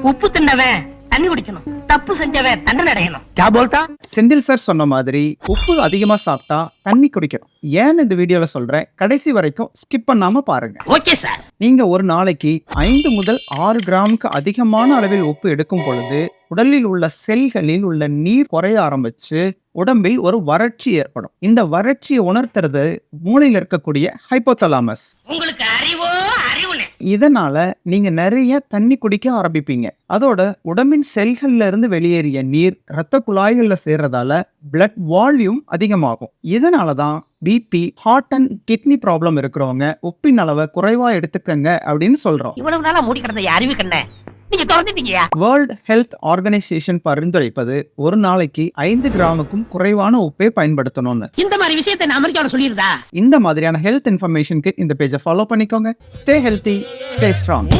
உப்பு தின்னவன் தண்ணி குடிக்கணும், தப்பு செஞ்சவன் தண்டனை அடையணும். கே போல்டா? செந்தில் சார் சொன்ன மாதிரி உப்பு அதிகமா சாப்பிட்டா தண்ணி குடிக்கணும். ஏன்னு இந்த வீடியோல சொல்றேன், கடைசி வரைக்கும் ஸ்கிப் பண்ணாம பாருங்க. Okay sir. நீங்க ஒரு நாளைக்கு 5 முதல் 6 கிராமுக்கு அதிகமான அளவில் உப்பு எடுக்கும் பொழுது உடலில் உள்ள செல்களில் உள்ள நீர் குறைய ஆரம்பிச்சு உடம்பில் ஒரு வறட்சி ஏற்படும். இந்த வறட்சியை உணர்த்துறது மூளையில் இருக்கக்கூடிய ஹைப்போதலாமஸ். உங்களுக்கு அறிவோ அறிவுனே. இதனால நீங்க நிறைய தண்ணி குடிக்க ஆரம்பிப்பீங்க. அதோட உடம்பின் செல்கள்ல இருந்து வெளியேறிய நீர் ரத்த குழாய்கள்ல சேர்றதால பிளட் வால்யூம் அதிகமாகும். இதனாலதான் BP, heart and kidney problem இருக்கிறவங்க உப்பின் அளவை குறைவா எடுத்துக்கங்க அப்படின்னு சொல்றோம். இவ்வளவு நாளா மூடி கிடந்த அறிவு கண்ண நீங்க திறந்துட்டீங்கயா? வேர்ல்ட் ஹெல்த் ஆர்கனைசேஷன் பரிந்துரைப்பது ஒரு நாளைக்கு 5 கிராமுக்கும் குறைவான உப்பை பயன்படுத்தணும்னு. இந்த மாதிரி விஷயத்தை நான் அமெரிக்காவோட சொல்லியிருந்தா? இந்த மாதிரியான ஹெல்த் இன்ஃபர்மேஷனுக்கு இந்த பேஜை ஃபாலோ பண்ணிக்கோங்க. Stay healthy, stay strong.